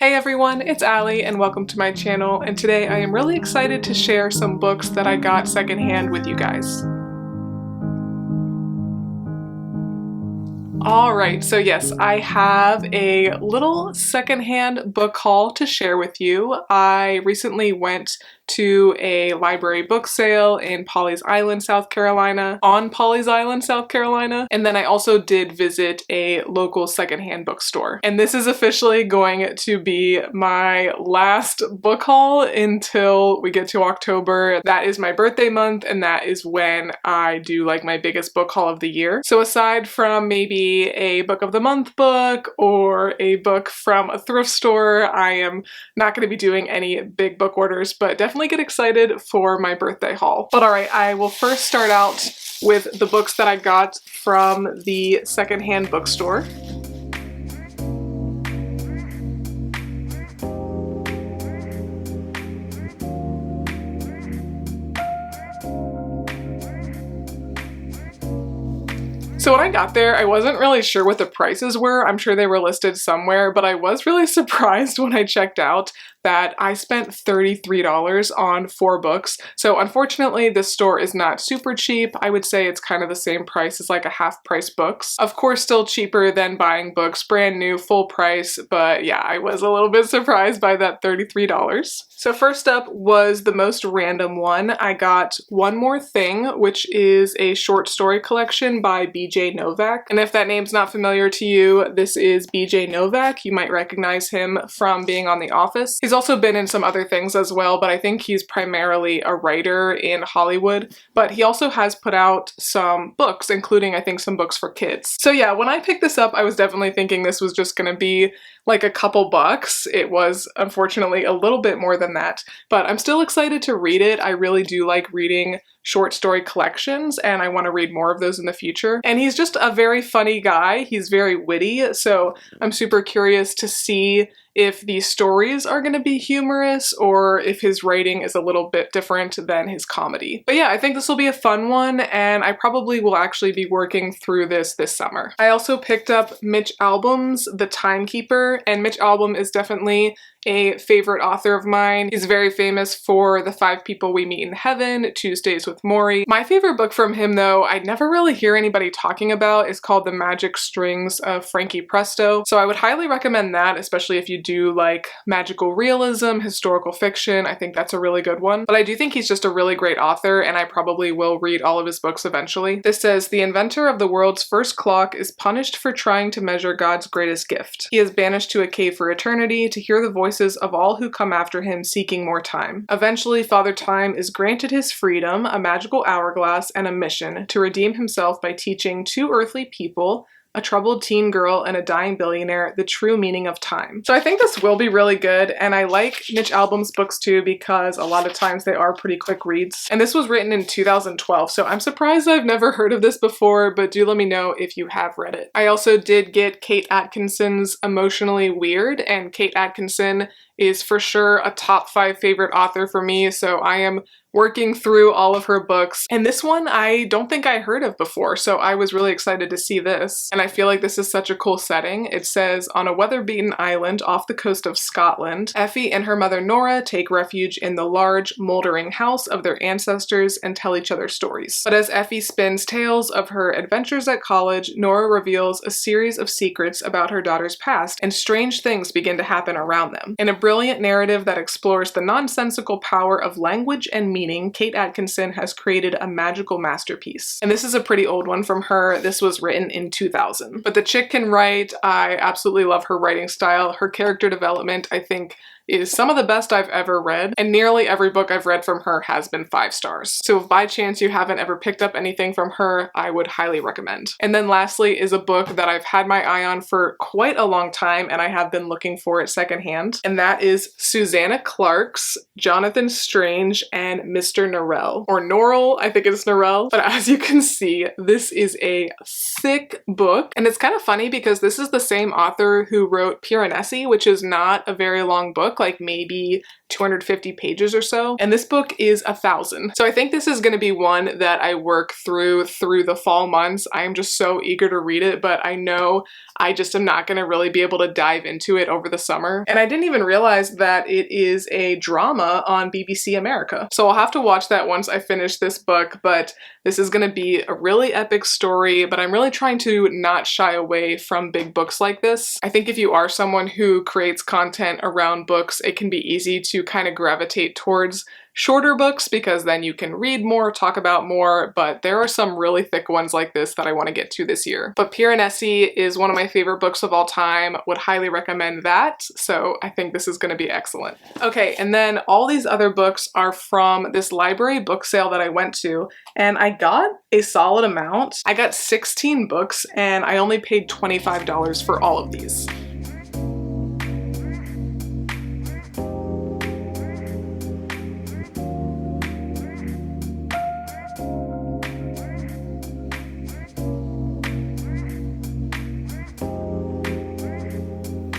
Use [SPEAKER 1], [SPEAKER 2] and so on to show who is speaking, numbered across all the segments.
[SPEAKER 1] Hey everyone, it's Allie and welcome to my channel, and today I am really excited to share some books that I got secondhand with you guys. Alright, so yes, I have a little secondhand book haul to share with you. I recently went to a library book sale in Pawleys Island, South Carolina, and then I also did visit a local secondhand bookstore. And this is officially going to be my last book haul until we get to October. That is my birthday month, and that is when I do like my biggest book haul of the year. So aside from maybe a book of the month book or a book from a thrift store, I am not going to be doing any big book orders, but definitely get excited for my birthday haul. But alright, I will first start out with the books that I got from the secondhand bookstore. So when I got there, I wasn't really sure what the prices were. I'm sure they were listed somewhere, but I was really surprised when I checked out that I spent $33 on 4 books. So unfortunately, this store is not super cheap. I would say it's kind of the same price as like a half-price books. Of course, still cheaper than buying books brand new, full price, but yeah, I was a little bit surprised by that $33. So first up was the most random one. I got One More Thing, which is a short story collection by BJ Novak. And if that name's not familiar to you, this is BJ Novak. You might recognize him from being on The Office. He's also been in some other things as well, but I think he's primarily a writer in Hollywood. But he also has put out some books, including I think some books for kids. So yeah, when I picked this up, I was definitely thinking this was just gonna be like a couple bucks. It was unfortunately a little bit more than that, but I'm still excited to read it. I really do like reading short story collections, and I want to read more of those in the future. And he's just a very funny guy. He's very witty, so I'm super curious to see if these stories are going to be humorous or if his writing is a little bit different than his comedy. But yeah, I think this will be a fun one, and I probably will actually be working through this summer. I also picked up Mitch Albom's The Timekeeper, and Mitch Albom is definitely a favorite author of mine. He's very famous for The 5 People We Meet in Heaven, Tuesdays with Morrie. My favorite book from him, though, I never really hear anybody talking about, is called The Magic Strings of Frankie Presto. So I would highly recommend that, especially if you do like magical realism, historical fiction. I think that's a really good one. But I do think he's just a really great author, and I probably will read all of his books eventually. This says, the inventor of the world's first clock is punished for trying to measure God's greatest gift. He is banished to a cave for eternity to hear the voices of all who come after him seeking more time. Eventually, Father Time is granted his freedom, a magical hourglass, and a mission to redeem himself by teaching 2 earthly people, a troubled teen girl and a dying billionaire, the true meaning of time. So I think this will be really good, and I like Mitch Albom's books too because a lot of times they are pretty quick reads. And this was written in 2012, so I'm surprised I've never heard of this before, but do let me know if you have read it. I also did get Kate Atkinson's Emotionally Weird, and Kate Atkinson is for sure a top 5 favorite author for me, so I am working through all of her books. And this one I don't think I heard of before, so I was really excited to see this. And I feel like this is such a cool setting. It says, on a weather-beaten island off the coast of Scotland, Effie and her mother Nora take refuge in the large, moldering house of their ancestors and tell each other stories. But as Effie spins tales of her adventures at college, Nora reveals a series of secrets about her daughter's past, and strange things begin to happen around them. In a brilliant narrative that explores the nonsensical power of language and meaning, Kate Atkinson has created a magical masterpiece. And this is a pretty old one from her. This was written in 2000. But the chick can write. I absolutely love her writing style. Her character development, I think, is some of the best I've ever read, and nearly every book I've read from her has been 5 stars. So if by chance you haven't ever picked up anything from her, I would highly recommend. And then lastly is a book that I've had my eye on for quite a long time, and I have been looking for it secondhand, and that is Susanna Clark's Jonathan Strange and Mr. Norrell. Or Norrell, I think it's Norrell. But as you can see, this is a thick book, and it's kind of funny because this is the same author who wrote Piranesi, which is not a very long book, like maybe 250 pages or so, and this book is 1,000. So I think this is going to be one that I work through the fall months. I am just so eager to read it, but I know I just am not gonna really be able to dive into it over the summer. And I didn't even realize that it is a drama on BBC America. So I'll have to watch that once I finish this book, but this is gonna be a really epic story, but I'm really trying to not shy away from big books like this. I think if you are someone who creates content around books, it can be easy to kind of gravitate towards shorter books because then you can read more, talk about more, but there are some really thick ones like this that I want to get to this year. But Piranesi is one of my favorite books of all time, would highly recommend that, so I think this is going to be excellent. Okay, and then all these other books are from this library book sale that I went to, and I got a solid amount. I got 16 books, and I only paid $25 for all of these.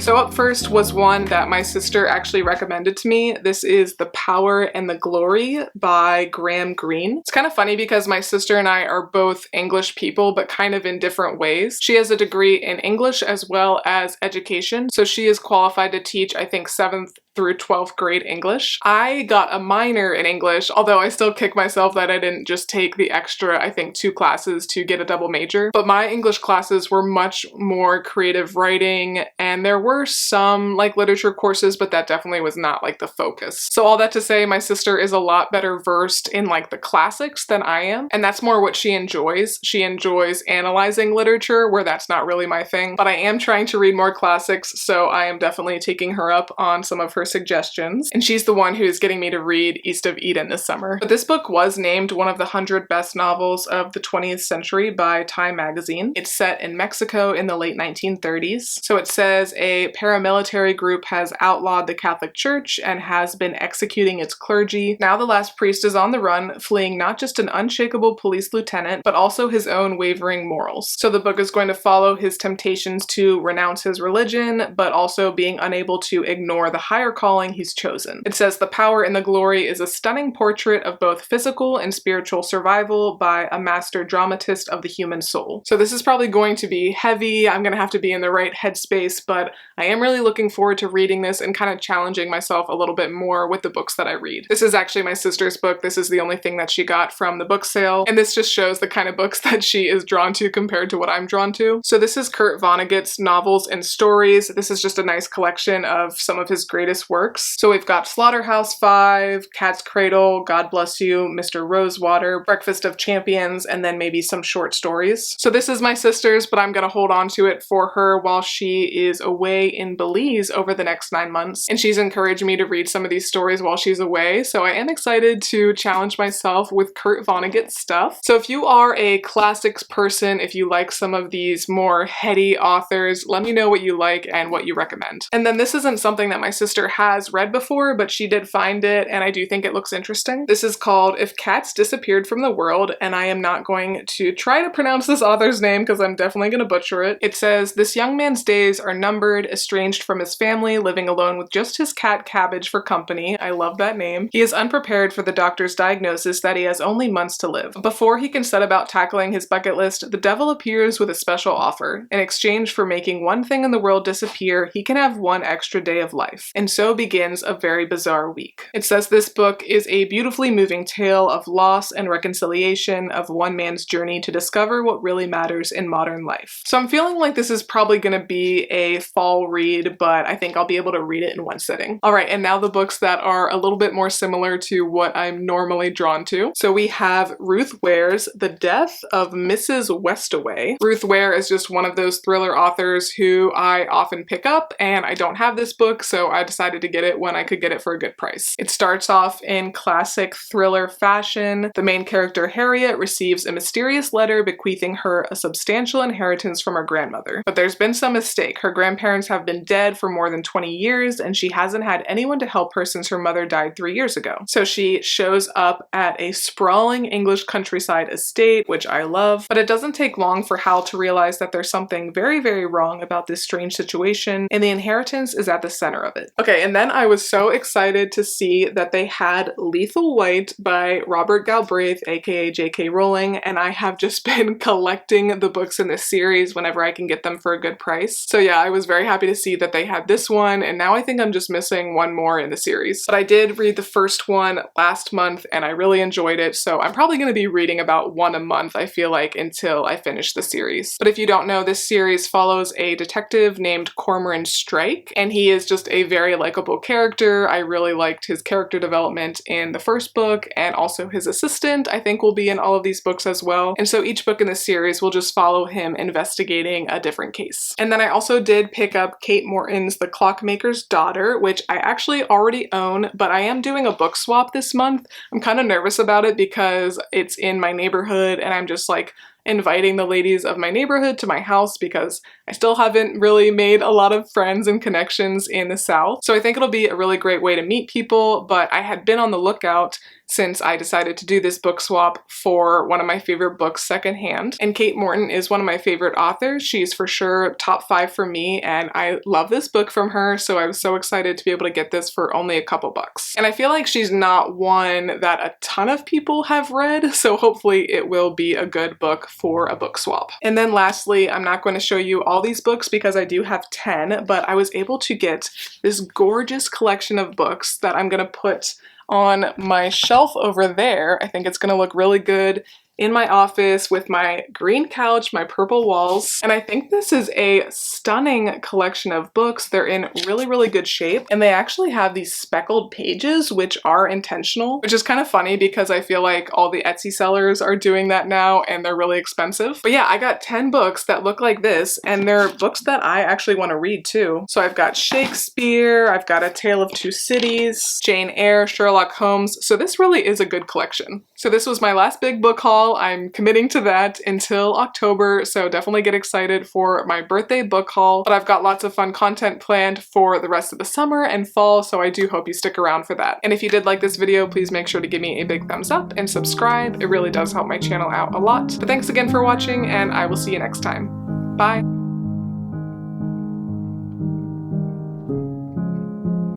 [SPEAKER 1] So up first was one that my sister actually recommended to me. This is The Power and the Glory by Graham Greene. It's kind of funny because my sister and I are both English people, but kind of in different ways. She has a degree in English as well as education, so she is qualified to teach, I think, 7th through 12th grade English. I got a minor in English, although I still kick myself that I didn't just take the extra, I think, 2 classes to get a double major. But my English classes were much more creative writing, and there were some like literature courses, but that definitely was not like the focus. So all that to say, my sister is a lot better versed in like the classics than I am, and that's more what she enjoys. She enjoys analyzing literature, where that's not really my thing, but I am trying to read more classics, so I am definitely taking her up on some of her suggestions, and she's the one who is getting me to read East of Eden this summer. But this book was named one of the 100 best novels of the 20th century by Time magazine. It's set in Mexico in the late 1930s. So it says a paramilitary group has outlawed the Catholic Church and has been executing its clergy. Now the last priest is on the run, fleeing not just an unshakable police lieutenant, but also his own wavering morals. So the book is going to follow his temptations to renounce his religion, but also being unable to ignore the higher calling he's chosen. It says The Power and the Glory is a stunning portrait of both physical and spiritual survival by a master dramatist of the human soul. So this is probably going to be heavy. I'm gonna have to be in the right headspace, but I am really looking forward to reading this and kind of challenging myself a little bit more with the books that I read. This is actually my sister's book. This is the only thing that she got from the book sale, and this just shows the kind of books that she is drawn to compared to what I'm drawn to. So this is Kurt Vonnegut's novels and stories. This is just a nice collection of some of his greatest works. So we've got Slaughterhouse-Five, Cat's Cradle, God Bless You, Mr. Rosewater, Breakfast of Champions, and then maybe some short stories. So this is my sister's, but I'm gonna hold on to it for her while she is away in Belize over the next 9 months. And she's encouraged me to read some of these stories while she's away, so I am excited to challenge myself with Kurt Vonnegut stuff. So if you are a classics person, if you like some of these more heady authors, let me know what you like and what you recommend. And then this isn't something that my sister has read before, but she did find it, and I do think it looks interesting. This is called If Cats Disappeared from the World, and I am not going to try to pronounce this author's name because I'm definitely going to butcher it. It says, this young man's days are numbered, estranged from his family, living alone with just his cat Cabbage for company. I love that name. He is unprepared for the doctor's diagnosis that he has only months to live. Before he can set about tackling his bucket list, the devil appears with a special offer. In exchange for making one thing in the world disappear, he can have one extra day of life. And so begins a very bizarre week. It says this book is a beautifully moving tale of loss and reconciliation, of one man's journey to discover what really matters in modern life. So I'm feeling like this is probably going to be a fall read, but I think I'll be able to read it in one sitting. All right, and now the books that are a little bit more similar to what I'm normally drawn to. So we have Ruth Ware's The Death of Mrs. Westaway. Ruth Ware is just one of those thriller authors who I often pick up, and I don't have this book, so I decided to get it when I could get it for a good price. It starts off in classic thriller fashion. The main character, Harriet, receives a mysterious letter bequeathing her a substantial inheritance from her grandmother. But there's been some mistake. Her grandparents have been dead for more than 20 years, and she hasn't had anyone to help her since her mother died 3 years ago. So she shows up at a sprawling English countryside estate, which I love, but it doesn't take long for Hal to realize that there's something very, very wrong about this strange situation, and the inheritance is at the center of it. Okay, Okay, and then I was so excited to see that they had Lethal White by Robert Galbraith, aka J.K. Rowling, and I have just been collecting the books in this series whenever I can get them for a good price. So yeah, I was very happy to see that they had this one, and now I think I'm just missing one more in the series. But I did read the first one last month and I really enjoyed it, so I'm probably going to be reading about one a month, I feel like, until I finish the series. But if you don't know, this series follows a detective named Cormoran Strike, and he is just a very likable character. I really liked his character development in the first book, and also his assistant I think will be in all of these books as well. And so each book in the series will just follow him investigating a different case. And then I also did pick up Kate Morton's The Clockmaker's Daughter, which I actually already own, but I am doing a book swap this month. I'm kind of nervous about it because it's in my neighborhood and I'm just like inviting the ladies of my neighborhood to my house because I still haven't really made a lot of friends and connections in the South. So I think it'll be a really great way to meet people, but I had been on the lookout since I decided to do this book swap for one of my favorite books, Secondhand. And Kate Morton is one of my favorite authors. She's for sure top 5 for me, and I love this book from her, so I was so excited to be able to get this for only a couple bucks. And I feel like she's not one that a ton of people have read, so hopefully it will be a good book for a book swap. And then lastly, I'm not going to show you all these books because I do have 10, but I was able to get this gorgeous collection of books that I'm going to put on my shelf over there. I think it's gonna look really good in my office with my green couch, my purple walls. And I think this is a stunning collection of books. They're in really, really good shape. And they actually have these speckled pages, which are intentional, which is kind of funny because I feel like all the Etsy sellers are doing that now and they're really expensive. But yeah, I got 10 books that look like this, and they're books that I actually want to read too. So I've got Shakespeare, I've got A Tale of Two Cities, Jane Eyre, Sherlock Holmes. So this really is a good collection. So this was my last big book haul. I'm committing to that until October, so definitely get excited for my birthday book haul. But I've got lots of fun content planned for the rest of the summer and fall, so I do hope you stick around for that. And if you did like this video, please make sure to give me a big thumbs up and subscribe. It really does help my channel out a lot. But thanks again for watching, and I will see you next time. Bye!